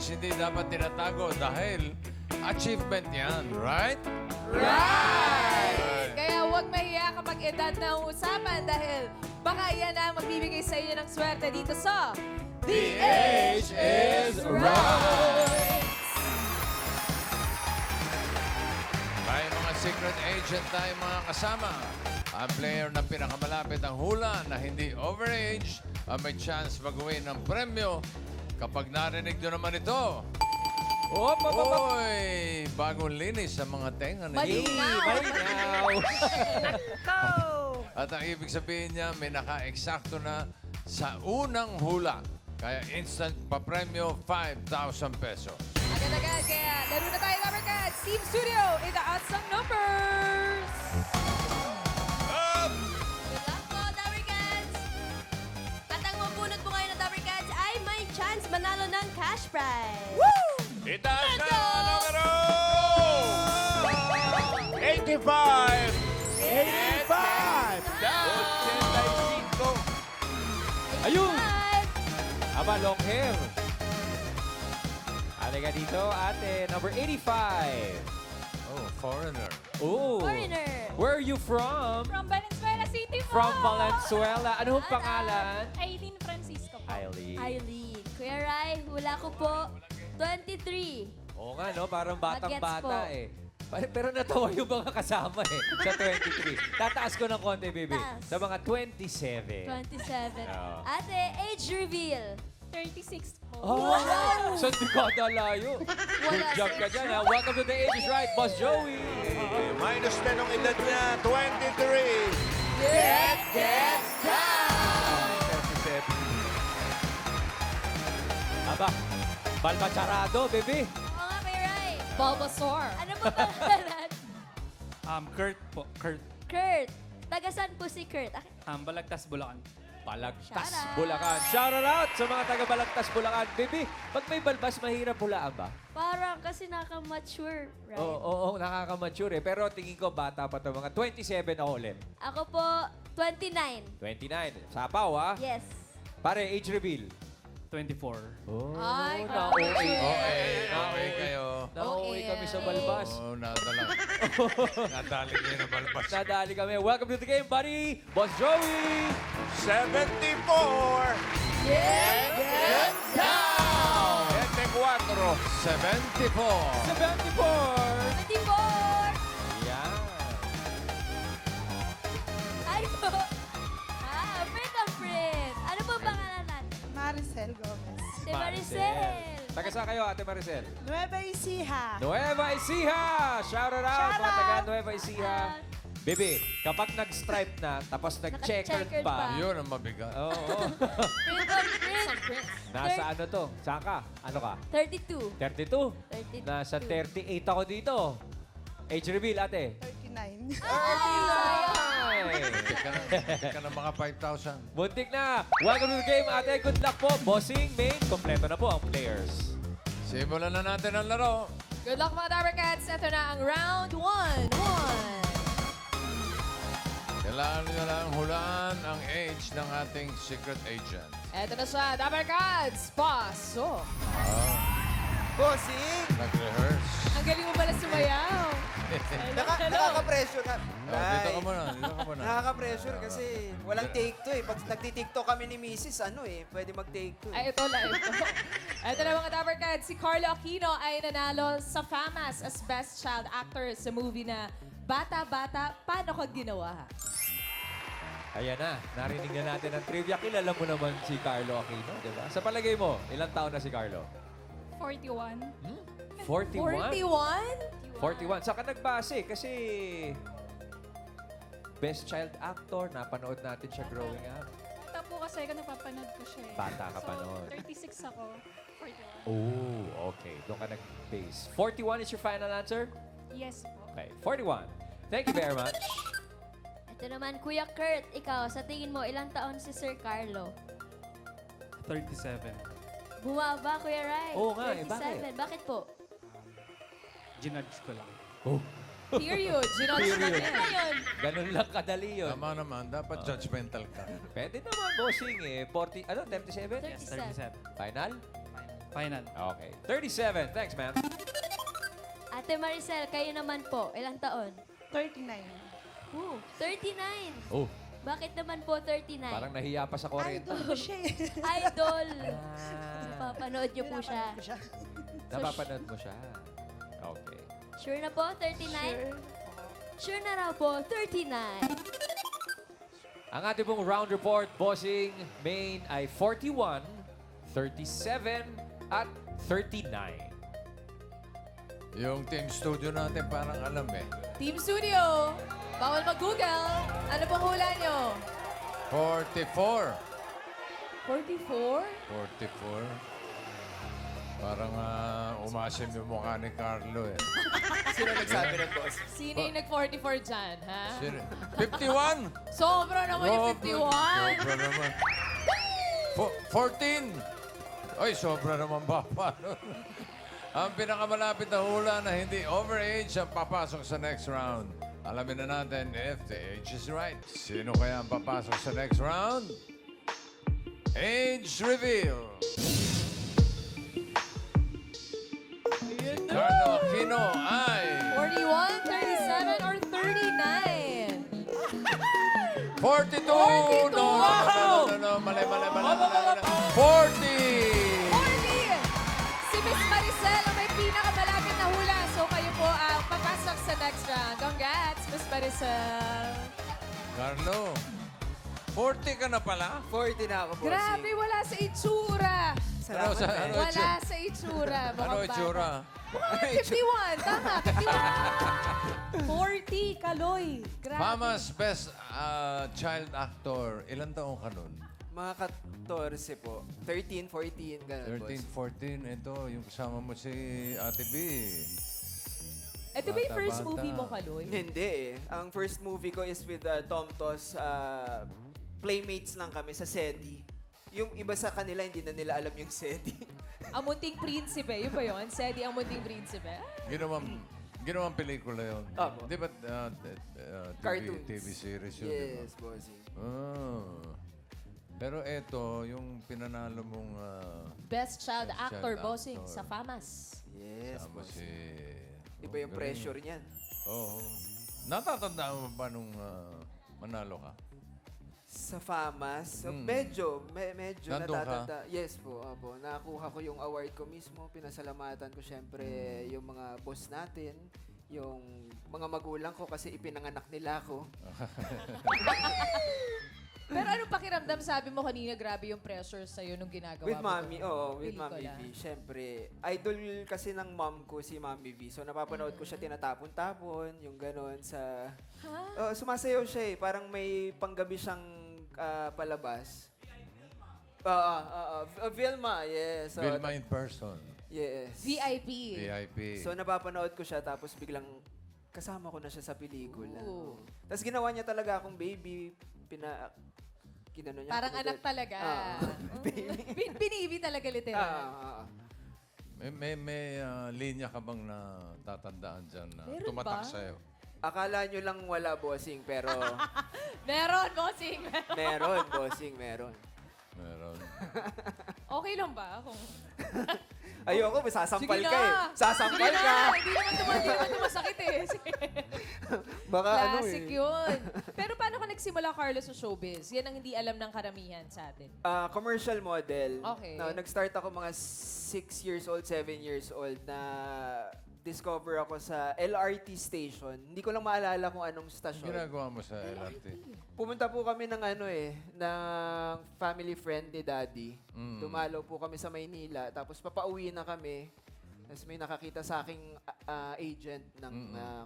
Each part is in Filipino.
age hindi dapat tinatago dahil achievement yan, right? Right! Kaya huwag mahiya kapag edad na ang usapan dahil baka yan ang magbibigay sa inyo ng swerte dito sa The Age is Right! Tayo mga secret agent tayo mga kasama. Ang player na pinakamalapit ang hula na hindi overage ang may chance mag-win ng premyo kapag narinig nyo naman ito. Oy, bagong linis sa mga tenga ninyo. Malinaw! At ang ibig sabihin niya, may naka-eksakto na sa unang hula. Kaya instant pa-premyo, 5,000 pesos. Agad-agad, kaya laro na tayo, Number Cats! Team Studio, itaas ang numbers! Good luck po, Tower Cats! At ang mabunot po ngayon ng Tower Cats ay may chance manalo ng cash prize. Itaas na go! ang numero! 85! 85! Ayun! Five. Aba, long hair. Halika dito, ate. Number 85. Oh, foreigner. Oh. Foreigner. Where are you from? From Valenzuela City po. From Valenzuela. Ano ang pangalan? Aileen Francisco po. Eileen. Eileen. Kuya Rai, hula ko po 23. Oo nga, no? Parang Bagets batang-bata po. eh. Pero natawa yung mga kasama eh. Sa 23. Tataas ko ng konti, baby. Taas. Sa mga 27. 27. Oo. Ate, age reveal. 36 po. Oh! Saan di ka layo? Good job ka dyan, ha? Welcome to The Age is Right, Boss Joey! Minus 10 ang edad niya, 23! Get down! 37. Aba, balbacharado, baby. Oo nga, Kuya Rai. Bulbasaur. Ano po pangalan? Kurt po. Kurt. Kurt. Tagasan po si Kurt. Balagtas, Bulacan. Balagtas, Shoutout. Bulacan. Shout out sa mga taga Balagtas, Bulacan. Baby, pag may balbas, mahirap hulaan ba? Parang kasi naka-mature, right? Oo, nakakamature eh. Pero tingin ko, bata pa to mga 27 ako ulit. Ako po, 29. 29. Sapaw, ha? Yes. Pare, age reveal. 24. Oh, Ay, na-OA. Okay kayo. Na-OA kami sa Okay. balbas. Oh, nadala. Nadali niyo na balbas. Nadali kami. Welcome to the game, buddy! Boss Joey! 74! Get down! 74! 74. 74! 24. Yan. Ay po. Print of print. Ano po pangalan natin? Maricel Gomez. Si Maricel. Taga saan kayo, Ate Maricel? Nueva Ecija. Nueva Ecija! Shout out mga Shout taga out! Nueva Ecija. Baby, kapag nag-stripe na, tapos nag-checkered Naka-checkered pa. pa. Yun ang mabigat. Oo. Print of print. Nasa ano to? Saan ka? Ano ka? 32. 32? 32. Nasa 38 ako dito. Age reveal, ate. 39. Ay! Ka na mga 5,000. Buntik na! Welcome to the game, ate. Good luck po. Bossing, main, kompleto na po ang players. Simulan na natin ang laro. Good luck mga Number Cats. Ito na ang round 1. Kailangan nyo lang hulaan ang age ng ating secret agent. Ito na siya, Number Cats. Pasok. Bossing! Nag-rehearse. Ang galing mo pala sumayaw. Nakaka-pressure ka. Dito ka muna. Dito ka muna. Nakaka-pressure kasi walang take two eh. Pag nagti-tiktok kami ni Mrs. Pwede mag-take two. Ay, ito. Ito na mga Number Cats. Si Carlo Aquino ay nanalo sa FAMAS as Best Child Actor sa movie na Bata Bata, Paano Ka Ginawa? Ayan na, narinig na natin ang trivia. Kilala mo naman si Carlo Aquino, di ba? Sa palagay mo, ilang taon na si Carlo? 41. 41? 41? 41. Saan ka nagbase? Kasi Best Child Actor, napanood natin siya growing up. Bata po kasi ako napapanood ko siya eh. Bata ka pa noon. 36 ako. 41. Oh, okay. Doon ka nag-base. 41 is your final answer? Yes po. Okay, 41. Thank you very much. Ito naman, Kuya Kurt. Ikaw, sa tingin mo, ilang taon si Sir Carlo? 37. Bumaba, Kuya Rai. Oo nga, 37. Bakit po? Ginudge ko lang. Oh, Period. Ginodge na Period. yun. ganun lang kadali yun. Tama naman. Dapat judgmental ka. Pwede naman, bossing eh. 40, ano, 37? Yes, 37. 37. Final? Final. Okay. 37. Thanks, ma'am. Ate Maricel, kayo naman po. Ilang taon? 39. 39. Oh, Bakit naman po 39? parang nahiya pa sa 40. Idol ko siya eh. Idol. Ah, Napapanood niyo po siya. Pinapanood ko siya. napapanood mo siya. Okay. Sure na po, 39? Sure na raw po, 39. Ang ating pong round report, bossing, main ay 41, 37, at 39. Yung team studio natin parang alam eh. Team Studio, bawal mag-Google. Ano pong hula nyo? 44. 44? 44. Parang umasim yung mukha ni Carlo eh. Sino nagsabi ng boss? Sino yung nag-44 dyan, ha? 51! Sobra naman yung 51. Sobra naman. 14! Ay, sobra naman ba? Paano? Ang pinakamalapit na hula na hindi overage ang papasok sa next round. Alamin na natin if the age is right. Sino kaya ang papasok sa next round? Age reveal. Si Carlo Aquino ay 41, 37, or 39? 42! 42! No, mali. 40! 40! Si Miss Maricel ang may pinakamalapit na hula. So kayo po ang papasok sa next round. Congrats, Miss Maricel. Carlo, 40 ka na pala? 40 na ako, bossing. Grabe, wala sa itsura. Salamat, Ano, Ben. ano? Wala sa itsura. Ano Mukhang itsura? bata. 51. Tama, 51. 40, Kaloy. Grabe. Mama's Best Child Actor. Ilan taong ka nun? Mga 14 po. 13, 14, ganun, 13, boss. 14. Ito, yung kasama mo si Ate B. Ito ba yung first Bata-bata. movie mo, Kaloy? Hindi eh. Ang first movie ko is with Tom Tos. Playmates lang kami sa SETI. Yung iba sa kanila, hindi na nila alam yung SETI. Ang Munting Prinsipe. Yun ba yun? Sedi Ang Munting Prinsipe. Ginawang pelikula yun. Opo. Di ba Cartoons. TV series yun? di ba? Yes, bossing. Ah. Pero eto, yung pinanalo mong Best Child Best Actor, Child bossing, Actor. sa FAMAS. Yes, kasama si... bossing. Iba yung galing. pressure niyan. Oo. Natatandaan mo ba nung manalo ka? Sa FAMAS, Mm. medyo Nandun ka? natatanda. Yes po, opo. Nakuha ko yung award ko mismo. Pinasalamatan ko syempre yung mga boss natin, yung mga magulang ko kasi ipinanganak nila ako. Pero anong pakiramdam? Sabi mo kanina, grabe yung pressure sa'yo nung ginagawa With mo. Mami, to. oo, with Pelikula. Mami V. Syempre, idol kasi ng mom ko si Mami V. So napapanood ko siya tinatapon-tapon, yung gano'n sa... sumasayaw siya eh. Parang may panggabi siyang palabas. Vilma, yes. So, Vilma in person. Yes. VIP. VIP. So napapanood ko siya tapos biglang kasama ko na siya sa pelikula. Ooh. Tapos ginawa niya talaga akong baby. Kinano niya. Parang ako anak ulit. talaga. Baby. Binibi talaga literal. May linya ka bang natatandaan dyan na Meron tumatak ba? sa'yo? Akala nyo lang wala, bossing, pero Meron, bossing. meron, bossing, meron. Meron. Okay lang ba? Kung... Ayoko, sasampal Sige ka eh. na. Sasampal Sige ka. na. Hindi naman masakit eh. Sige. Baka ano Classic eh. yun. Pero paano ka nagsimula, Carlos, sa showbiz? Yan ang hindi alam ng karamihan sa atin. Commercial model. Okay. No, nag-start ako mga 6 years old, 7 years old na discover ako sa LRT station. Hindi ko lang maalala kung anong stasyon. Ginagawa mo sa LRT? Pumunta po kami ng ng family friend ni Daddy. Mm. Dumalaw po kami sa Maynila. Tapos papauwi na kami. Tapos may nakakita sa aking agent ng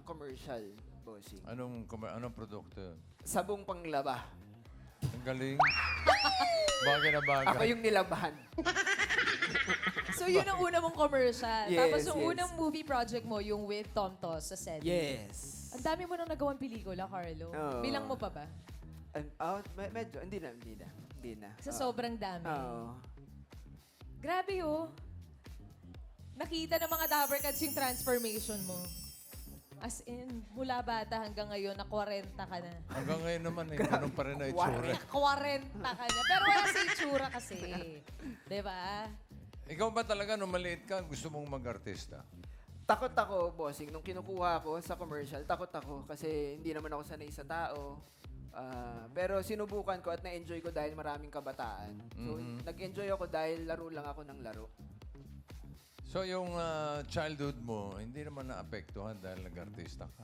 commercial, bossing. Anong produkto yun? Sabong panglaba. Ang galing. Bagay na bagay. Ako yung nilabahan. So, yun ang una mong commercial. Yes, Tapos, yung yes. unang movie project mo, yung with Tom Tos sa SETI. Yes. Ang dami mo nang nagawang pelikula, Carlo. Oo. Bilang mo pa ba? Medyo, hindi na. Sa sobrang dami. Oo. Grabe, oh. Nakita ng mga Dabber Cats yung transformation mo. As in, mula bata hanggang ngayon, na 40 ka na. Hanggang ngayon naman eh, ganun pa rin na itsura. 40 ka na. Pero wala sa itsura kasi. Di ba? Ikaw ba talaga nung maliit ka, gusto mong mag-artista? Takot ako, bossing. Nung kinukuha ako sa commercial, takot ako kasi hindi naman ako sanay sa tao. Pero sinubukan ko at na-enjoy ko dahil maraming kabataan. So, nag-enjoy ako dahil laro lang ako ng laro. So yung childhood mo, hindi naman naapektuhan dahil nag-artista ka?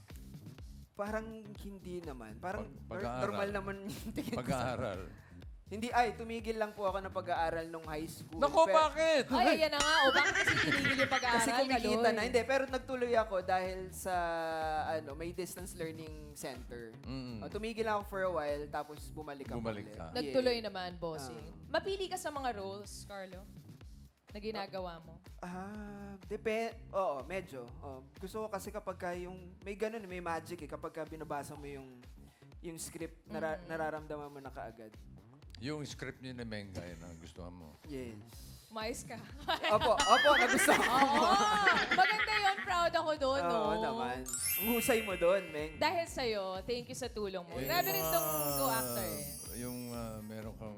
Parang hindi naman. Parang Pag-aaral. normal naman yung tingin ko sa- Pag-aaral. Hindi, tumigil lang po ako ng pag-aaral nung high school. Nako, Pero- bakit? Ay, ayan na nga. O, bakit kasi tinigil yung pag-aaral? Kasi kumikita Kaloy? na. Hindi, pero nagtuloy ako dahil sa may distance learning center. Tumigil ako for a while, tapos bumalik ako Bumalik ulit. ka. Nagtuloy naman, bossing. Mapili ka sa mga roles, Carlo, na ginagawa mo. Oo, medyo. Gusto ko kasi kapag yung, may ganun, may magic kapag binabasa mo yung script, nararamdaman mo na kaagad. Yung script niyo ni Menga, yun ang gustuhan mo. Yes. Mais ka. Opo, nagustuhan ko. Oo! Maganda yun. Proud ako doon, no? Oo naman. Ang husay mo doon, Meng. Dahil sa'yo, thank you sa tulong mo. Eh, Grabe rin yung tong mga- co-actor eh. Yung meron kang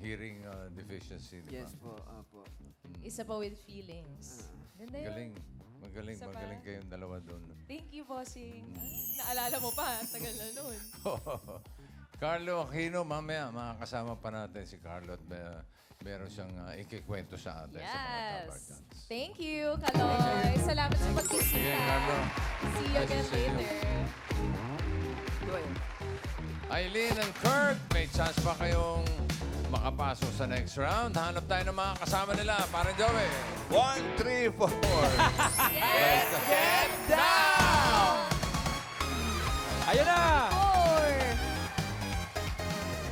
hearing deficiency, di ba? Yes po, opo. Isa pa with feelings. Ganda yun. Galing. Magaling, Isa pa. magaling kayong dalawa doon. Thank you, bossing. Ay, naalala mo pa. Tagal na nun. Carlo Aquino, mamaya makakasama pa natin si Carlo at meron siyang ikikwento sa atin sa mga Yes. Tabarkans. Thank you, Kaloy. Salamat sa pagbisita. Sige, Carlo. See you again Nice to see you. later. Eileen and Kurt, may chance pa kayong makapasok sa next round. Hanap tayo ng mga kasama nila. Parang Joey. 1, 3, 4. Get down! Ayun na!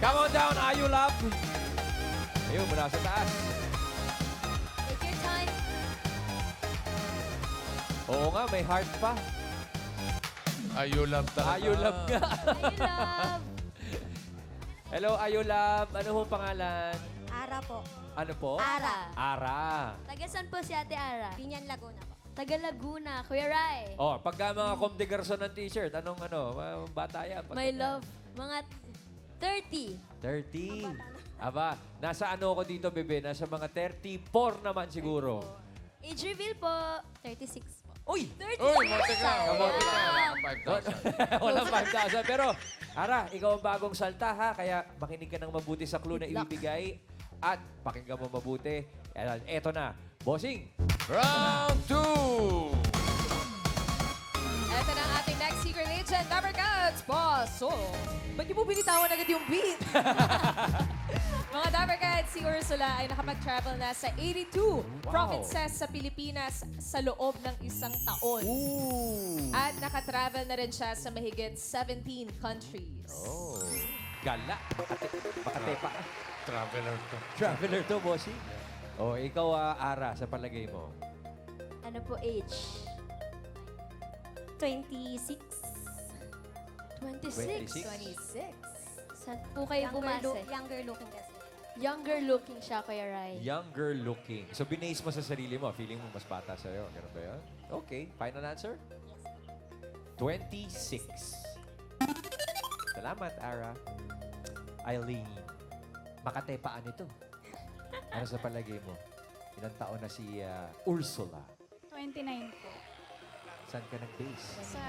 Come on down, Ayu Love. Ayun, mula sa taas. Take your time. Oo nga, may heart pa. Ayu love talaga. Ayu Love nga. I love. Hello, Ayu Love. Ano ho pangalan? Ara po. Ano po? Ara. Ara. Taga saan po si Ate Ara? Pinyan, Laguna po. Taga Laguna. Kuya Rai. Oh, pagka mga Comme des Garçons ng t-shirt, anong bata yan? My love. Mga 30. 30. Aba, nasa ano ko dito, bebe? Nasa mga 34 naman siguro. Age reveal po. 36 po. Uy! 36. Uy, motik lang. Motik lang. Wow. 5,000. Walang 5,000. Pero, Ara, ikaw ang bagong salta, ha? Kaya makinig ka ng mabuti sa clue na ibibigay. At pakinggan mo mabuti. Eto na. Bossing! Round 2! Ito na ang ating next secret agent, Number Cats, Boss. Ba't di mo binitawan agad yung beat? Mga Dabber Cats, si Ursula ay nakapag-travel na sa 82 provinces sa Pilipinas sa loob ng isang taon. At nakatravel na rin siya sa mahigit 17 countries. Oh. Gala. Makate pa. Traveler to. Traveler to, bossing. Oh, ikaw, Ara, sa palagay mo. Ano po age? 26. 26? 26. Saan po kayo bumase? Younger looking kasi. Younger looking siya, Kuya Rai. Younger looking. So, binase mo sa sarili mo. Feeling mo mas bata sa'yo. Ganun ba yun? Okay. Final answer? 26. Salamat, Ara. Eileen. Makatepaan ito. Ano sa palagay mo? Ilang taon na si Ursula? 29 po. Saan ka nag-base? Sa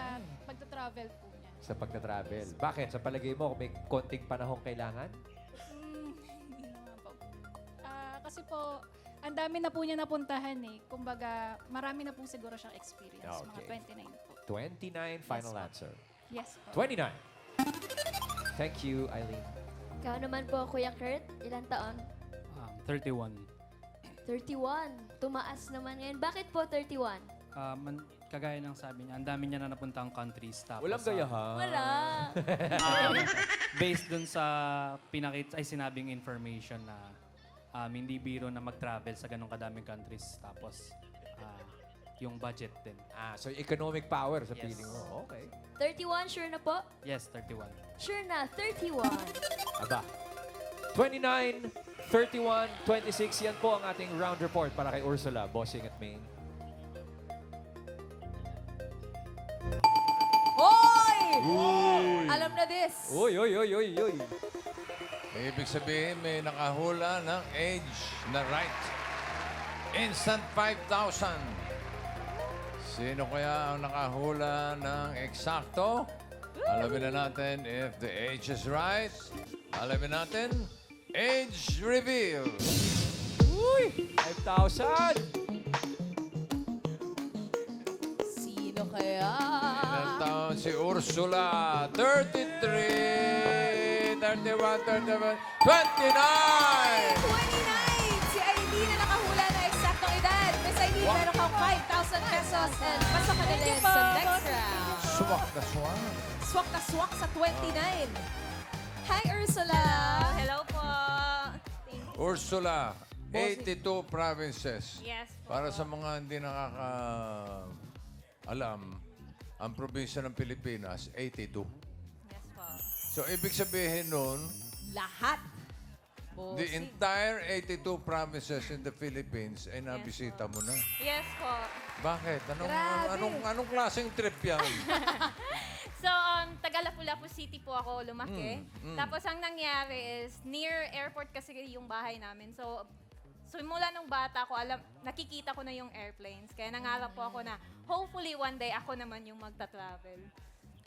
pagta-travel po niya. Sa pagta-travel. Bakit? Sa palagay mo, may konting panahon kailangan? Hindi naman po. Kasi po, ang dami na po niya napuntahan eh. Kumbaga, marami na po siguro siyang experience. Okay. Mga 29 po. 29, final answer. Yes po. 29. Thank you, Eileen. Ikaw naman po, Kuya Kurt. Ilang taon? 31. 31. Tumaas naman ngayon. Bakit po 31? Kagaya ng sabi niya, ang dami niya na napuntang countries. Tapos, Walang gaya, ha? Wala. Based dun sa sinabing information na hindi biro na mag-travel sa ganong kadaming countries. Tapos, yung budget din. So economic power sa Yes. feeling mo. Okay. 31, sure na po? Yes, 31. Sure na, 31. Aba. 29, 31, 26. Yan po ang ating round report para kay Ursula, Bossing at Maine. Hoy! Alam na this. Uy, uy, uy, uy, uy. Ibig sabihin, may nakahula ng age na right. Instant 5,000. Sino kaya ang nakahula ng eksakto? Alamin na natin if the age is right. Alamin natin, age reveal. Uy! 5,000! Sino kaya? Ilang taon si Ursula? 33, 31, 31, 29! 29! Si Aileen na nakahula na eksaktong edad. Miss Aileen, Wow. meron kang 5,000 pesos and pasok ka na din sa next round. Swak na swak. Swak na swak sa 29. Hi, Ursula! Hello po. Thank you. Ursula, 82 provinces. Yes po. Para sa mga hindi nakaka-alam, ang probinsya ng Pilipinas, 82. Yes po. So, ibig sabihin nun, Lahat. the entire 82 provinces in the Philippines ay nabisita mo na. Yes po. Bakit? Grabe. Anong klaseng trip yan? So, taga Lapu-Lapu City po ako lumaki. Tapos, ang nangyari is, near airport kasi yung bahay namin. So, simula nung bata ko, nakikita ko na yung airplanes. Kaya nangarap po ako na, hopefully one day, ako naman yung magta-travel.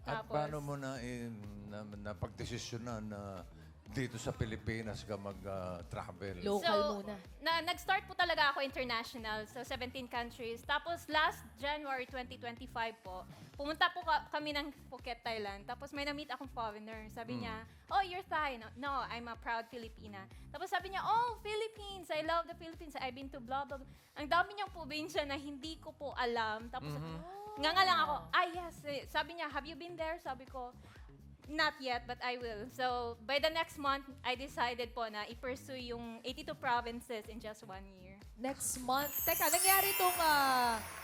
At paano mo na napagdesisyonan na dito sa Pilipinas ka mag-travel? Local muna. Nag-start po talaga ako international, so 17 countries. Tapos last January 2025 po, pumunta po kami ng Phuket, Thailand. Tapos may na-meet akong foreigner. Sabi niya, oh, you're Thai. No, I'm a proud Filipina. Tapos sabi niya, oh, Philippines. I love the Philippines. I've been to blah, blah, blah. Ang dami niyang probinsya na hindi ko po alam. Tapos nga lang ako, yes. Sabi niya, have you been there? Sabi ko, not yet, but I will. So, by the next month, I decided po na i-pursue yung 82 provinces in just 1 year. Next month. Teka, nangyari itong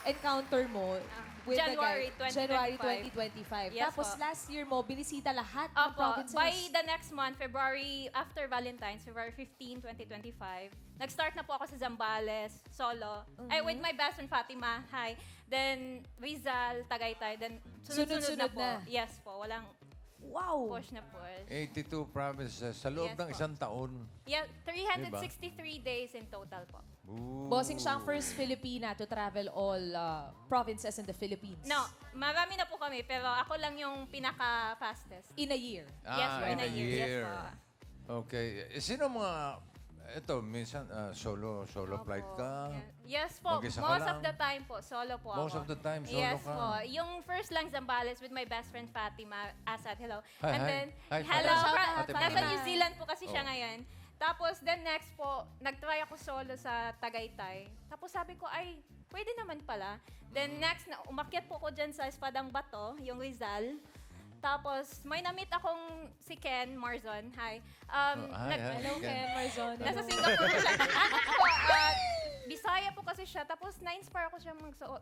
encounter mo with January the guy, January 2025. 2025. Yes Tapos po. last year mo, binisita lahat ng Opo, provinces. by the next month, February, after Valentine's, February 15, 2025, nag-start na po ako sa Zambales, solo. Ay, with my best friend Fatima, hi. Then, Rizal, Tagaytay. Then, sunod-sunod na Sunod-sunod po. na. Yes po, walang Wow! push na push. 82 provinces sa loob Yes ng po. isang taon. Yeah, 363 days in total po. Bossing siya ang first Filipina to travel all provinces in the Philippines. No, marami na po kami, pero ako lang yung pinaka-fastest. In a year. Yes po, in a year. Yes po. Okay. Sino mga... Ito, minsan solo flight ka? Yes po. Mag-isa ka Most of lang? the time po, solo po ako. Most of the time, solo yes ka? po. Yung first lang Zambales with my best friend Fatima Asad. Hello. Hi, And hi. then, Hi, hello. Fatima. Fra- Fatima. Nasa New Zealand po kasi siya Oh. ngayon. Tapos, then next po, nag-try ako solo sa Tagaytay. Tapos sabi ko, ay, pwede naman pala. Then next, umakyat po ko dyan sa Espadang Bato, yung Rizal. Tapos, may na-meet akong si Ken Marzon. Hi. Hi. Hello, Ken Marzon. Nasa Singapore po siya. Ano po, Bisaya po kasi siya. Tapos na-inspire ako siya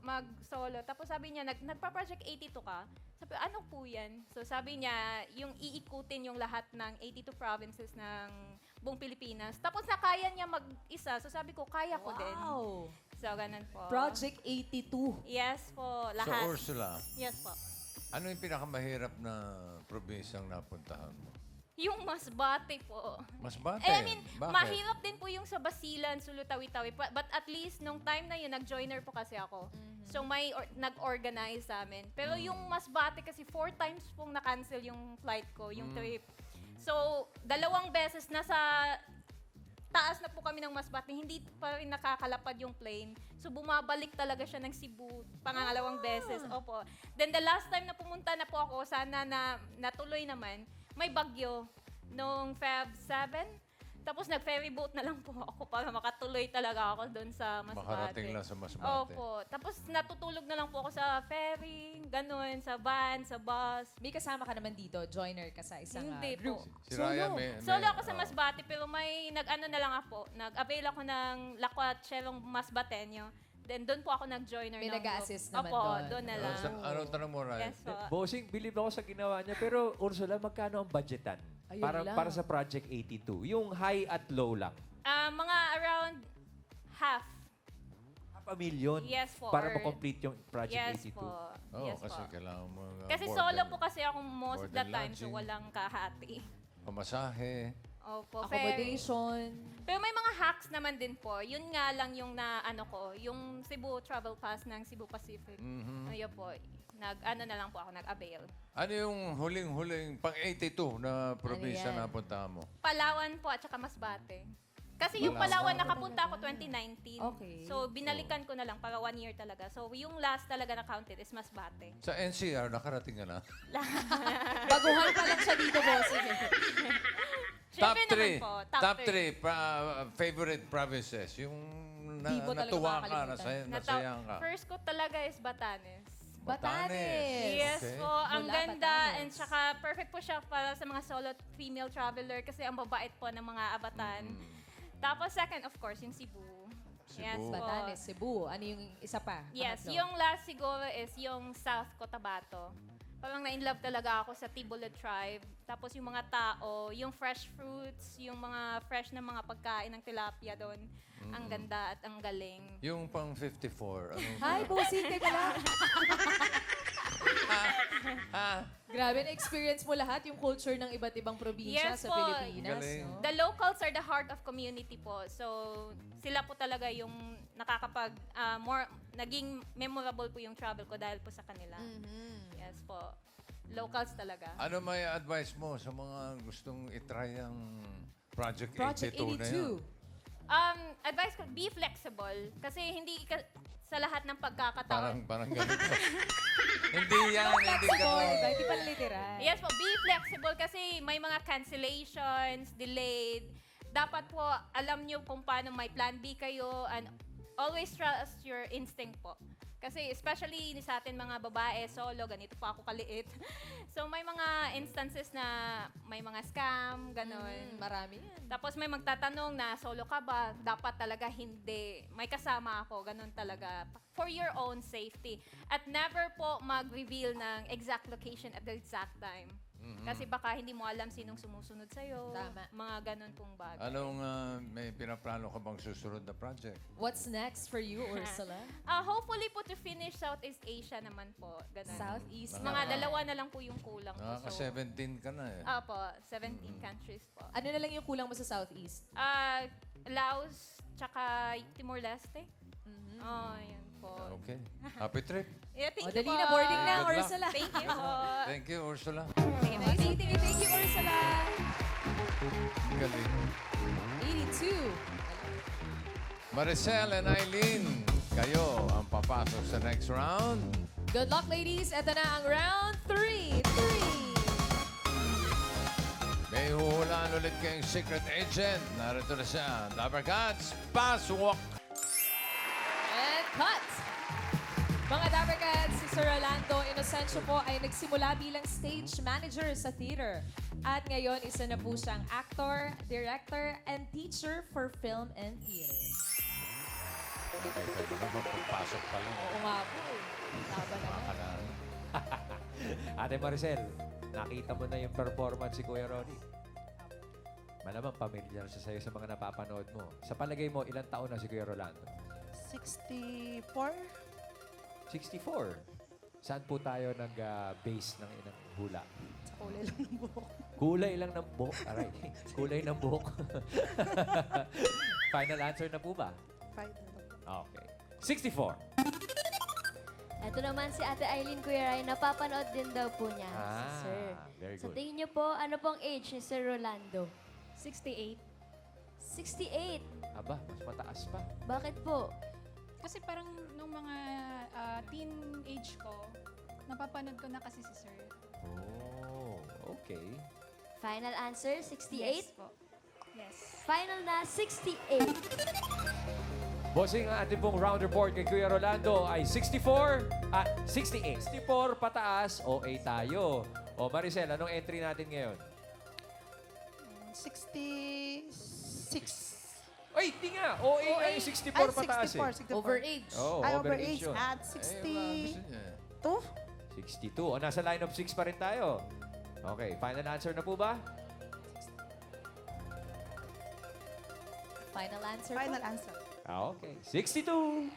mag-solo. Tapos sabi niya, nagpa-project 82 ka. Sabi, ano po yan? So sabi niya, yung iikutin yung lahat ng 82 provinces ng buong Pilipinas. Tapos na kaya niya mag-isa. So sabi ko, kaya ko din. Wow! So ganun po. Project 82. Yes po, So, lahat. Ursula, Yes po. ano yung pinakamahirap na probinsyang napuntahan mo? Yung Masbate po. Masbate? I mean, Bakit? mahirap din po yung sa Basilan, Sulu-Tawi-Tawi. But at least, nung time na yun, nag-joiner po kasi ako. So, may nag-organize sa amin. Pero yung Masbate kasi 4 times pong na-cancel yung flight ko, yung trip. So, 2 beses nasa taas na po kami ng Masbate, hindi pa rin nakakalapad yung plane. So, bumabalik talaga siya ng Cebu, pangalawang beses. Opo. Then, the last time na pumunta na po ako, sana na natuloy naman, may bagyo nung Feb 7. Tapos nag-ferry boat na lang po ako para makatuloy talaga ako doon sa Masbate. Makarating lang sa Masbate. Opo. Tapos natutulog na lang po ako sa ferry, ganun, sa van, sa bus. May kasama ka naman dito, joiner ka sa isang Hindi group. po. Si Ryan may... Solo ako sa Masbate, pero may nag-ano na lang ako. Nag-avail ako ng Lakwatserong Masbateño. Then doon po ako nag-joiner May ng nag-a-assist group. naman Opo, doon. doon na lang. Anong tanong mo, Ryan? Yes po. Bossing, believe ako sa ginawa niya. Pero Ursula, magkano ang budgetan? Ayun lang. Para sa Project 82. Yung high at low lang. Mga around half. $500,000 Yes po, para or- ma-complete yung Project Yes 82. po. Oo, Yes kasi po. kailangan mo... Kasi board solo and- po kasi ako most of board the and time, so lodging. walang kahati. Pamasahe. Opo. Accommodation. Pero may mga hacks naman din po. Yun nga lang yung yung Cebu Travel Pass ng Cebu Pacific. Ayun po. Na lang po ako, nag-avail. Ano yung huling-huling pang-82 na probinsya yan? na punta mo? Palawan po at saka Masbate. Kasi yung Palawan, nakapunta ako 2019. Okay. So, binalikan ko na lang para 1 year talaga. So, yung last talaga na counted is Masbate. Sa NCR, nakarating ka na? Baguhan pa lang siya dito, bossing. Top Syempre 3. naman po, Top 3 favorite provinces. Yung Di mo talaga natuwa ka, makakalimutan. nasayang ka. First ko talaga is Batanes. Batanes. Yes Okay. po, ang Mula ganda Batanes. and saka perfect po siya para sa mga solo female traveler kasi ang babait po ng mga abatan. Tapos second, of course, yung Cebu. Yes Cebu. po. Batanes, Cebu. Ano yung isa pa? Yes, Pangatlo. yung last siguro is yung South Cotabato. Parang na-inlove talaga ako sa Tibulad tribe. Tapos yung mga tao, yung fresh fruits, yung mga fresh na mga pagkain ng tilapia doon. Ang ganda at ang galing. Yung pang 54. Anong Hi, bossing. Teka lang. Ha? Grabe, na-experience mo lahat yung culture ng iba't ibang probinsya Yes sa po. Pilipinas. Galing. No? The locals are the heart of community po. So, sila po talaga yung naging memorable po yung travel ko dahil po sa kanila. Yes po. Locals talaga. Ano may advice mo sa mga gustong itry ang Project 82, Project na yun? 82. Advice ko, be flexible. Kasi hindi ka, sa lahat ng pagkakataon. Parang ganito. Hindi yan, hindi Flexible, ganun. diba? Hindi pa literal. Yes po, be flexible kasi may mga cancellations, delayed. Dapat po, alam nyo kung paano may plan B kayo and always trust your instinct po. Kasi especially sa atin mga babae, solo, ganito po ako kaliit. So may mga instances na may mga scam, ganon. Marami yan. Tapos may magtatanong na solo ka ba? Dapat talaga hindi. May kasama ako, ganun talaga. For your own safety. At never po mag-reveal ng exact location at the exact time. Kasi baka hindi mo alam sinong sumusunod sa'yo. Tama. Mga ganun pong bagay. Anong may pinaplano ka bang susunod na project? What's next for you, Ursula? Hopefully po to finish Southeast Asia naman po. Ganun. Southeast. Mga dalawa na lang po yung kulang ko. Nakaka-17 ka na eh. Opo, 17 countries po. Ano na lang yung kulang mo sa Southeast? Laos, tsaka Timor-Leste. Oh, yan po. Okay. Happy trip. Yeah, thank O, you dali po. na, boarding na, Good luck. Ursula. Thank you po. Thank you, Ursula. Thank you, Ursula. Galing. 82. Maricel and Eileen, kayo ang papasok sa next round. Good luck, ladies. Ito na ang round 3. May huhulaan ulit kayong secret agent. Narito na siya. Dabber Cats, Passwalk. And cut! Mga Dabber Cats, si Sir Rolando Inocencio po ay nagsimula bilang stage manager sa theater. At ngayon, isa na po siyang actor, director, and teacher for film and theater. Pagpasok pa lang. Oo nga po. Laban naman. Ate Maricel, nakita mo na yung performance si Kuya Ronnie. Malamang familiar siya sa'yo sa mga napapanood mo. Sa palagay mo, ilang taon na si Kuya Rolando? 64. 64. Saan po tayo nag-base ng inang hula? Sa kulay lang ng buhok. Kulay lang ng buhok. Aray, kulay ng buhok. Final answer na po ba? Five na lang. Okay. 64. Ito naman si Ate Eileen, Kuya Ryan, napapanood din daw po niya, si Sir. Very Sa good. tingin niyo po, ano pong age ni Sir Rolando? 68. 68. Aba, mas mataas pa. Bakit po? Kasi parang nung mga teenage ko, napapanood ko na kasi si Sir. Oh, okay. Final answer, 68? Yes po. Yes. Final na, 68. Bossing, ang ating pong round report kay Kuya Rolando ay 64 at 68. 64 pataas, OA tayo. O Maricel, anong entry natin ngayon? 66. Ay, di nga. OA nga yung 64 pataas eh. 64. Overage. Oh, Ay, overage overage yun. at Eh, 62. 62. O, nasa line of 6 pa rin tayo. Okay, final answer na po ba? Final answer Final po. answer. Okay. 62.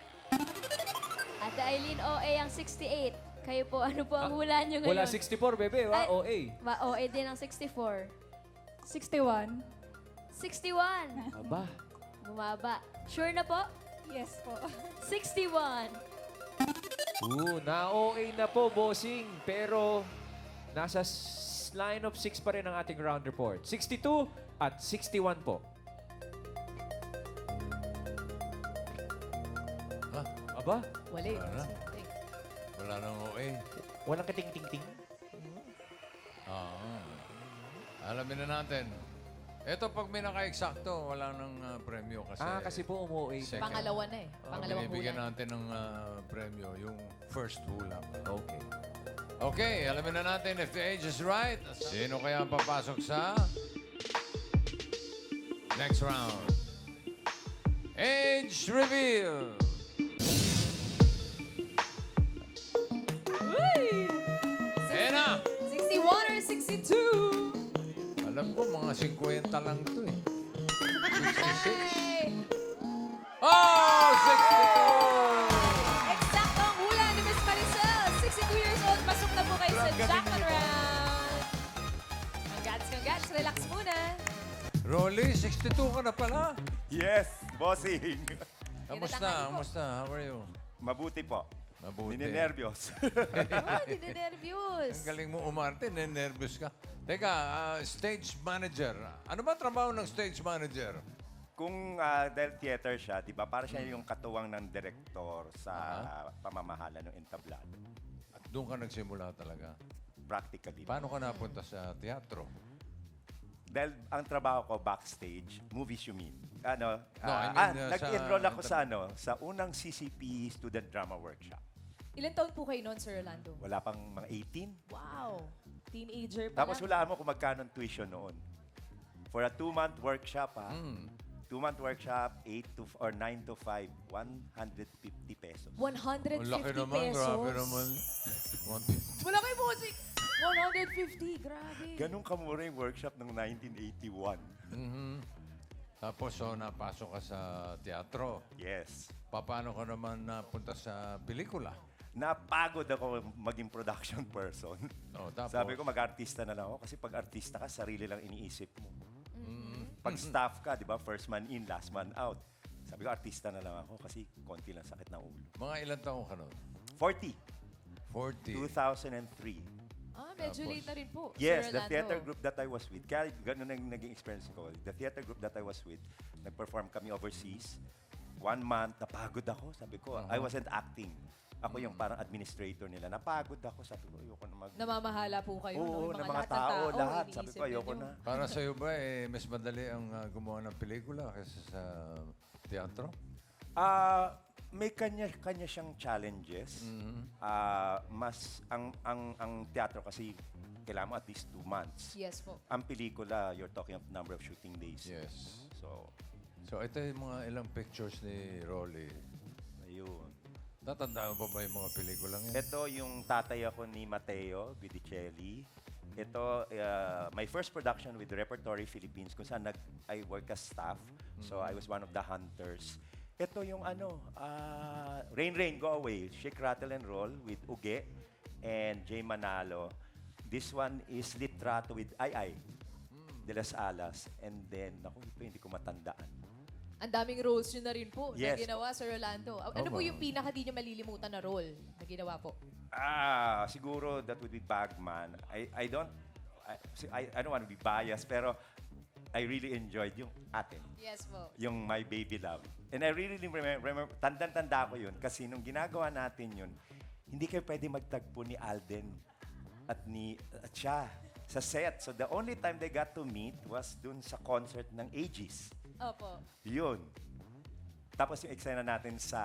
Ate Eileen, OA ang 68. Kayo po, ano po ang hula niyo ngayon? Wala 64, bebe. Ay. OA. OA din ang 64. 61. 61. Aba, Bumaba. Sure na po? Yes po. 61. na-OA na po, bossing. Pero, nasa line of 6 pa rin ang ating round report. 62 at 61 po. Ah, Aba, Wali. Wala. Wala nang OA. walang kating-ting-ting. Alamin na natin. Ito pag may naka-eksakto, wala nang premyo kasi... Kasi po umuwi. Second. Pangalawa na eh. Pangalawang Binibigyan hula. natin ng premyo, yung first hula. Okay. Okay, alamin na natin if the age is right. Sino kaya ang papasok sa next round? Age reveal! Uy! Ayan na! 61 or 62? Alam ko, mga 50 lang to eh. 66. Ay! Oh! 62! Eksakto ang hula ni Miss Maricel. 62 years old. Pasok na po kayo sa jackpot round. Congrats. Relax muna. Rolly, 62 ka na pala. Yes, bossing. Kamusta? How are you? Mabuti po. Mabuti. Ninenervyos. Oh, dinenervyos. Ang galing mo umarte, nervous ka. Teka, stage manager. Ano ba trabaho ng stage manager? Kung dahil theater siya, di ba, para siya yung katuwang ng direktor sa pamamahala ng entablado. At doon ka nagsimula talaga. Practically. Paano ka napunta sa teatro? Dahil ang trabaho ko backstage, movies you mean. No, I mean, nag-enroll ako sa- sa unang CCP Student Drama Workshop. Ilan taon po kayo noon, Sir Orlando? Wala pang mga 18. Wow. Teenager pa Tapos lang. hulaan mo kung magkano ang tuition noon. For a 2-month workshop, 2-month workshop, 9 to 5, 150 pesos. 150 Ang laki naman, pesos. grabe naman. Wala kayo bossing. 150, grabe. Ganun kamura yung workshop ng 1981. Tapos, napasok ka sa teatro. Yes. Paano ka naman napunta sa pelikula? Napagod ako maging production person. Tapos? Sabi ko, mag-artista na lang ako kasi pag artista ka, sarili lang iniisip mo. Pag staff ka, di ba, first man in, last man out. Sabi ko, artista na lang ako kasi konti lang sakit ng ulo. Mga ilan taong ka nun? 40. 40. 2003. Medyo Tapos? late na rin po, Yes, Sir the Orlando. theater group that I was with. Kaya ganun ang naging experience ko. The theater group that I was with, nag-perform kami overseas. 1 month, napagod ako. Sabi ko, I wasn't acting. Ako yung parang administrator nila. Napagod ako. Sabi ko, ayoko na Namamahala po kayo. Oo, Yung ng mga mga lahat ng tao, lahat. iniisip Sabi ko, ayoko ninyo. na. Para sa'yo ba, mas madali ang gumawa ng pelikula kaysa sa teatro? May kanya siyang challenges. Mas ang teatro kasi kailangan mo at least 2 months. Yes po. Ang pelikula, you're talking of number of shooting days. Yes. So, ito yung mga ilang pictures ni Rolly. ayun. Tatandaan mo ba yung mga pelikulang yan? Ito yung tatay ako ni Mateo Guidicelli. Ito, my first production with Repertory Philippines kung saan I work as staff. So, I was one of the hunters. Ito yung Rain Rain, Go Away, Shake, Rattle, and Roll with Uge and Jay Manalo. This one is Litrato with Ay de las Alas. And then, ito hindi ko matandaan. Ang daming roles yun na rin po na Yes. ginawa, Sir Orlando. Ano po yung pinaka di nyo malilimutan na role na ginawa po? Siguro that would be Bagman. I don't want to be biased, pero I really enjoyed yung Ate. Yes po. Yung My Baby Love. And I really remember, tandang-tanda ko yun kasi nung ginagawa natin yun, hindi kayo pwede magtagpo ni Alden at siya sa set. So the only time they got to meet was dun sa concert ng Aegis. Opo. Yun. Tapos yung eksena natin sa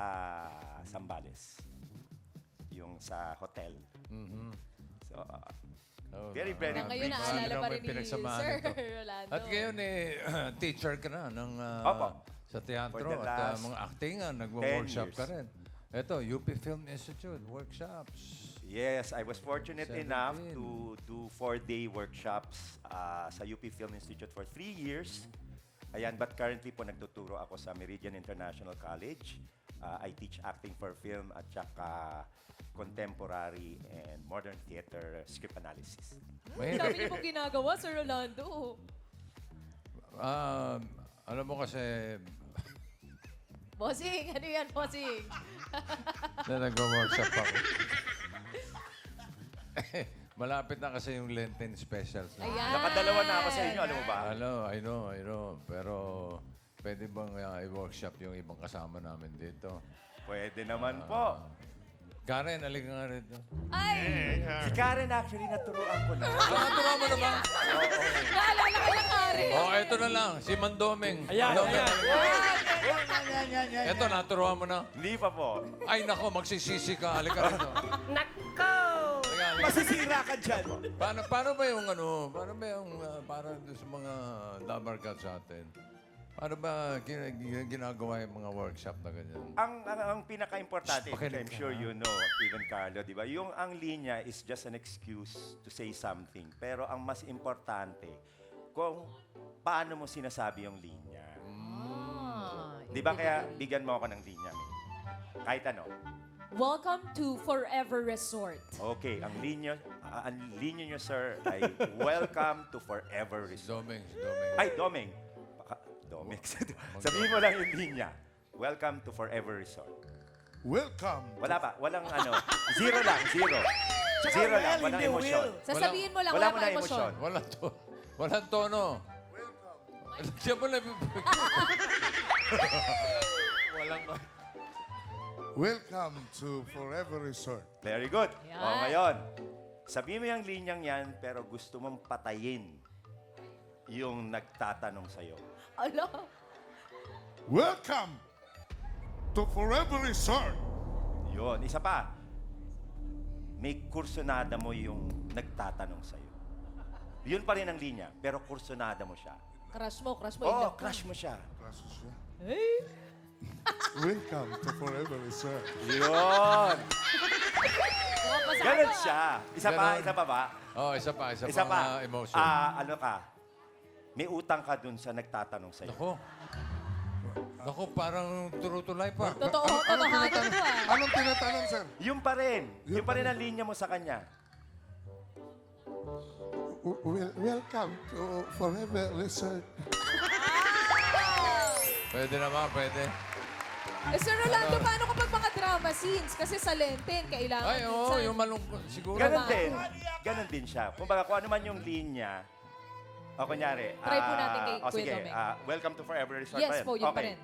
Zambales. Yung sa hotel. So, very, very Na ngayon, brief. naalala pa rin ni pinagsamahan Sir ito. Orlando. At ngayon, teacher ka na ng, Opo. sa teatro For the at last mga actingan. Nagwo-workshop 10 ka years. rin. Ito, UP Film Institute, workshops. Yes, I was fortunate 17. enough to do 4-day workshops sa UP Film Institute for 3 years. Ayan, but currently po nagtuturo ako sa Meridian International College. I teach acting for film at saka contemporary and modern theater script analysis. Ang dami niyo pong ginagawa, Sir Orlando. Alam mo kasi, Bossing, ano yan, bossing? na nag-workshop ako. Malapit na kasi yung Lenten specials. Ayan. Nakadalawa na ako sa inyo, alam mo ba? I know. Pero pwede bang i-workshop yung ibang kasama namin dito? Pwede naman po. Karen, halika nga rito. Ay! Si Karen actually naturuan ko na. Naturuan mo na ba? Naalala ka lang, Karen. Oh, ito na lang. Si Mandoming. Ayan, Mandoming. ayan. Ito, naturuan mo na. Hindi pa po. Ay, nako, magsisisi ka. Halika rito. Nako! Halika. Masisira ka dyan. Paano ba yung para doon sa mga dabar cats sa atin? Paano ba ginagawa yung mga workshop na ganyan? Ang pinaka-importante, Shh, I'm sure you know, even Carlo, di ba? Yung ang linya is just an excuse to say something. Pero ang mas importante, kung paano mo sinasabi yung linya. Di ba kaya bigyan mo ako ng linya? Kahit ano. Welcome to Forever Resort. Okay, ang linya nyo, sir, ay welcome to Forever Si Resort. Doming. Ay, Doming. Doming. Sabihin mo lang yung linya. Welcome to Forever Resort. Welcome. Wala pa. Walang ano. Zero lang. Zero. Zero lang. Walang emosyon. Sasabihin mo lang, Wala wala mo pa na emosyon. Emosyon. Walang tono. Welcome. Siya mo na. Walang... Welcome to Forever Resort. Very good. Yan. O, ngayon. Sabihin mo yung linyang yan, pero gusto mong patayin yung nagtatanong sa'yo. Ala. Welcome to Forever Resort. Yun. Isa pa. May kursunada mo yung nagtatanong sa'yo. Yun pa rin ang linya, pero kursunada mo siya. Crush mo. Oo, crush mo siya. Welcome to Forever Resort. Yun. Ganon siya. Isa Ganon. pa ba? Oh, isa pa Isa pa. emotion. Ano ka? May utang ka dun sa nagtatanong sa'yo. Naku, parang turutulay pa. Totoo, totohanan to ah. Anong tinatanong, sir? Yung pa rin. Yung pa rin ang linya mo sa kanya. Welcome to Forever Resort. Pwede naman, pwede. Sir Rolando, paano kapag mga drama scenes? Kasi sa Lenten, kailangan Ay, oo, minsan. yung malungkot. Siguro. Ganon din. Ganon din siya. Kung baga, kung ano man yung linya, o kunyari, Try po natin kay Kuya sige, Domeng. welcome to Forever Resort. Yes pa rin. po, yun pa Okay. rin.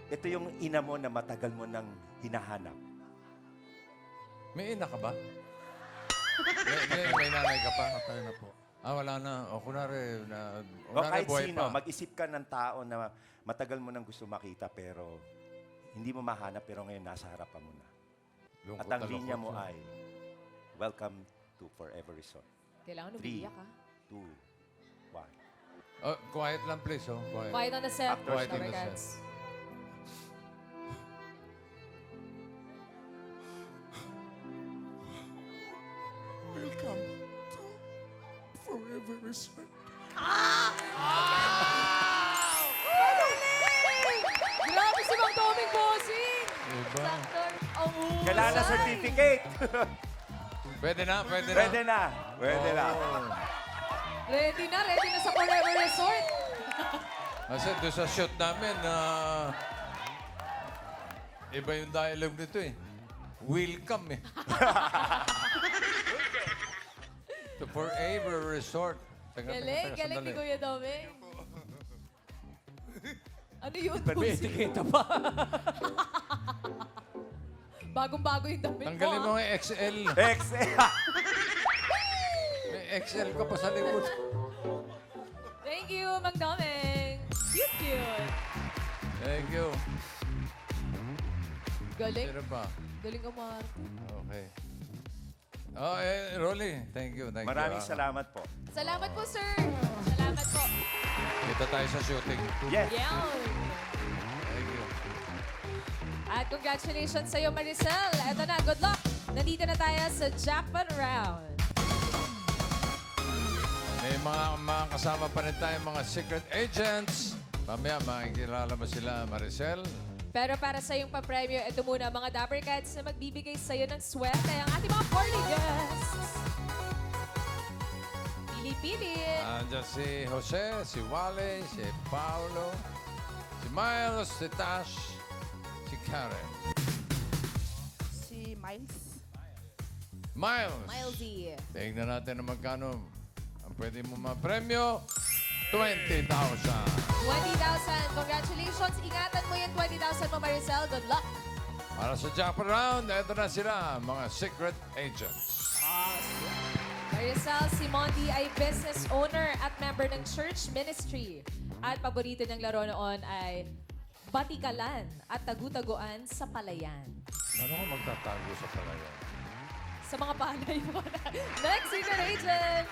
Ito yung ina mo na matagal mo nang hinahanap. May ina ka ba? may nanay ka pa? Patay na po. Wala na. O kunwari, O kahit buhay sino, pa. mag-isip ka ng tao na matagal mo nang gusto makita pero hindi mo mahanap pero ngayon nasa harapan mo na. Lungkot At ang na linya lungkot mo siya. ay, welcome to Forever Resort. Kailangan 3, umiiyak ka. 2, 1. Oh, quiet lang, please. Oh, quiet. Quiet on the set, Quiet on the Rubber set. Cats. Welcome to Forever Resort. Grabe si Mang Doming Bossing! Iba. Ang husay! Kailangan na certificate! Pwede na, pwede na. Pwede na. Pwede na. Oo. Ready na sa Forever Resort. Kasi doon sa shoot namin, iba yung dialogue nito eh. Welcome eh. To Forever Resort. Galing ni Kuya Doming. Ano yun, May Bossing? etiketa pa. Bagong-bago yung damit Tanggalin mo mo. yung XL. May XL ka pa sa likod. Thank you, Mang Doming. Cute. Thank you. Galing. Sino pa? Galing umarte. Okay. Oh, Rolly. Thank you. Thank Maraming you. salamat po. Salamat po, sir. Salamat po. Kita tayo sa shooting. Yes. Yan. Thank you. At congratulations sa'yo, Maricel. Eto na, good luck. Nandito na tayo sa jackpot round. May mga kasama pa rin tayo, mga secret agents. Mamaya, makikilala mo sila, Maricel. Pero para sa iyong papremyo, ito muna mga Dapper Cats na magbibigay sa iyo ng swerte ang ating mga party guests. Pipili. Andiyan si Jose, si Wale, si Paolo, si Miles, si Tash, si Karen. Si Miles. Miles! Milesy. Tingnan natin na magkano ang pwede mo ma-premyo. 20,000. 20,000. Congratulations. Ingatan mo yung 20,000 mo, Maricel. Good luck. Para sa jackpot round, ito na sila, mga secret agents. Maricel Simondi ay business owner at member ng church ministry. At paborito niyang laro noon ay batikalan at tagutaguan sa palayan. Ano ko magtatago sa palayan? Sa mga palay mo na. Next secret agent!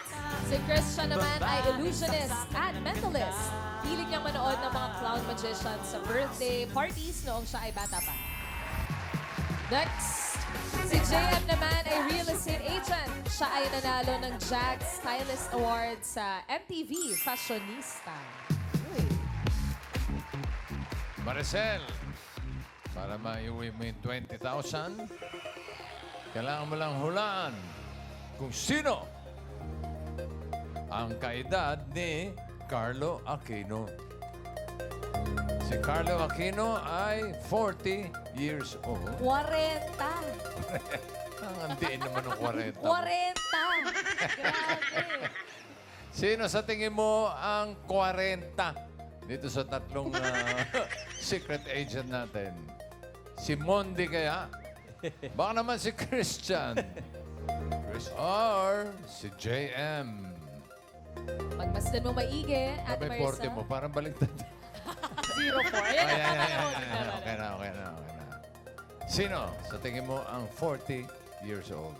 Si Christian naman ay illusionist at mentalist. Hilig niyang manood ng mga clown magicians sa birthday parties noong siya ay bata pa. Next, si JM naman ay real estate agent. Siya ay nanalo ng Jag Stylist Award sa MTV Fashionista. Uy. Maricel, para maiuwi mo yung 20,000, kailangan mo lang hulaan kung sino ang kaedad ni Carlo Aquino. Si Carlo Aquino ay 40 years old. 40. Ang andiin naman ng 40. 40. Grabe. Sino sa tingin mo ang 40 dito sa tatlong secret agent natin? Si Mondi kaya? Baka naman si Christian. Or si JM. Pagmasdan mo maigi, Ate May Maricel. 40 mo, parang baliktad. 04. Ayan Ay, na, okay na. Sino sa tingin mo ang 40 years old?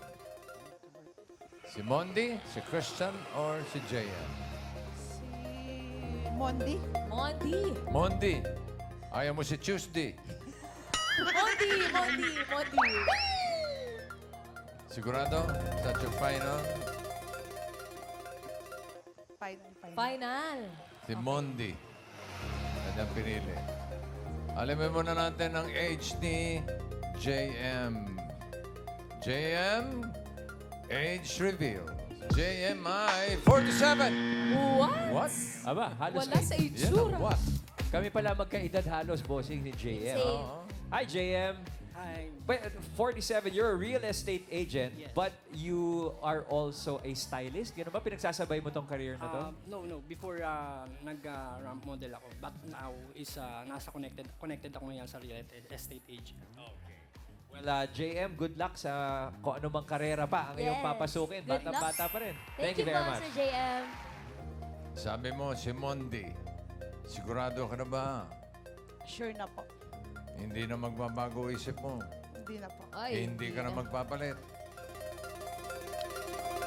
Si Mondi, si Christian, or si JM? Si Mondi. Mondi. Mondi. Ayaw mo si Tuesday. Mondi. Sigurado? Is that your final? Final. Si Mondi. Kanyang pinili. Alamin muna natin ang age ni JM. JM, age reveal. JM ay 47. What? Aba, halos Wala sa itsura. What? Kami pala magkaedad halos, bossing ni JM. Same. Hi, JM. Hi. But 47, you're a real estate agent, Yes. but you are also a stylist. Ganun ba? Pinagsasabay mo tong career na to? No. Before nag-ramp model ako, but now is nasa connected ako ngayon sa real estate agent. Well, JM, good luck sa kung ano mang karera pa ang iyong Yes. papasukin. Good luck. Bata pa rin. Thank you very po, much. Sir JM. Sabi mo, si Mondi. Sigurado ka na ba? Sure na po. Hindi na magbabago isip mo. Hindi na po. Ay, Hindi ka na magpapalit.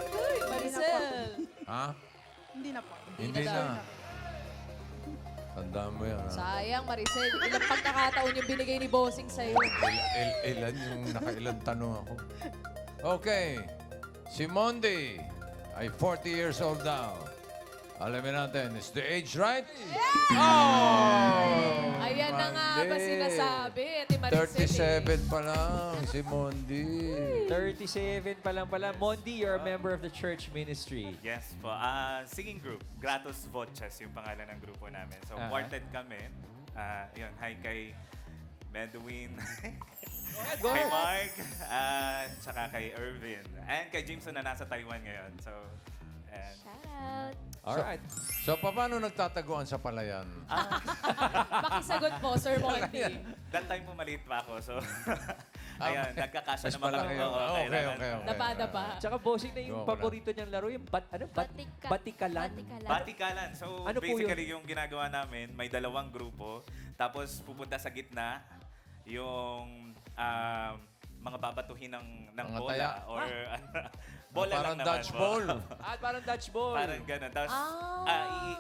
Uy, Maricel. Ha? Hindi na po. Hindi na na. Tandaan mo yan. Ha? Sayang, Maricel. Ilang pagkakataon yung binigay ni Bossing sa'yo. Ilan yung nakailang tanong ako. Okay. Si Mondi ay 40 years old daw. Alamin natin, is the age right? Oh! Ayan na nga ba Mali. sinasabi, Ate Maricel? 37 pa lang si Mondi. 37 pa lang pala. Mondi, you're a member of the church ministry. Yes po. Singing group. Gratos Voces yung pangalan ng grupo namin. So, Aha. quartet kami. Yun, hi kay Medwin. Go kay ahead. Mark. Tsaka kay Irvin. And kay Jameson na nasa Taiwan ngayon. So, and, Shout out. Alright. So, paano nagtataguan sa palayan? Pakisagot po, Sir Mondi. that time po maliit pa ako. So, ayun, nagkakasya Mas naman malaki kami. yun. Oo, Okay. kailangan- Dapa-dapa. Tsaka bossing na yung Go, paborito niyang laro, yung batikalan. Batikalan. So, Ano po basically, yung ginagawa namin, may dalawang grupo. Tapos, pupunta sa gitna yung mga babatuhin ng Mga bola. taya. Or bola Parang lang naman. dodgeball. At parang dodgeball. Parang gano'n. Tapos,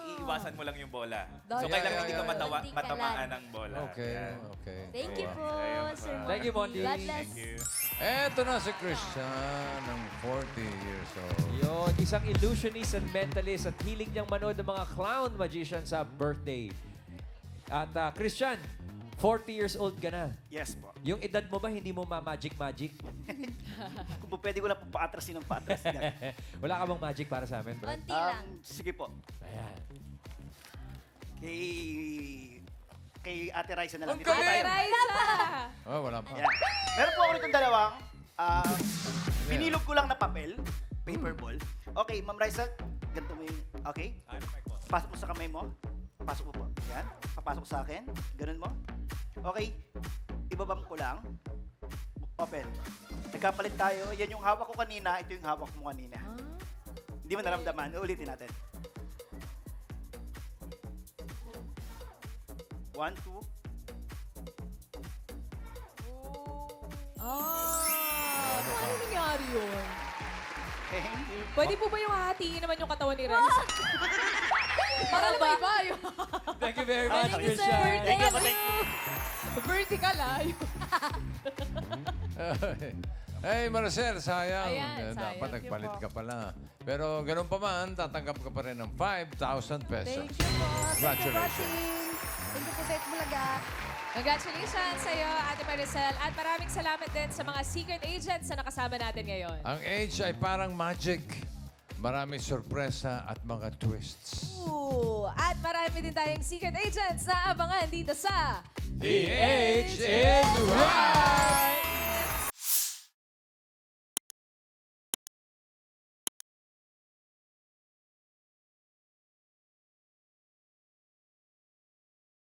iiwasan mo lang yung bola. So, Dodgeball. kailangan hindi ka Batikalan. matamaan ng bola. Okay, Yan. okay. Thank you po, Ayun Sir po. Thank you, Mondi. God bless. Thank you. Eto na si Christian, ng 40 years old. Yun, isang illusionist and mentalist at hilig niyang manood ng mga clown magician sa birthday. At Christian, 40 years old ka na. Yes po. Yung edad mo ba, hindi mo ma-magic-magic? Kung po pwede ko lang po paatrasin ng paatrasin. Wala ka bang magic para sa amin, bro? Konti lang. Sige po. Ayan. Kay Ate Raisa na lang. Ang Dito po galing! tayo. Raisa! Oh, wala pa. Yan. Meron po ako nitong dalawang binilog ko lang na papel, paper ball. Okay, Ma'am Raisa, ganito mo yung, okay? Pasok mo sa kamay mo. Pasok mo po. Yan. Papasok sa akin. Ganun mo. Okay. Ibabang ko lang. Open. Nagkapalit tayo. Yan yung hawak ko kanina. Ito yung hawak mo kanina. Hindi mo naramdaman. Ulitin natin. 1, 2. Paano nangyari yun? Thank you. Pwede po ba yung hahatiin naman yung katawan ni Raisa? Para naman iba yung... Thank you very much, Thank you, sir. Christian. Thank you, thank you. Vertical, ah. Hey, Maricel, sayang. Ayan, sayang. Dapat nagpalit ka pala. Pero ganun pa man, tatanggap ka pa rin ng 5,000 pesos. Thank you po. Congratulations. Thank you po sa Itbulaga. Congratulations sa iyo, Ate Maricel. At maraming salamat din sa mga secret agents na nakasama natin ngayon. Ang age ay parang magic. Maraming sorpresa at mga twists. At marami din tayong secret agents na abangan dito sa The Age in Right!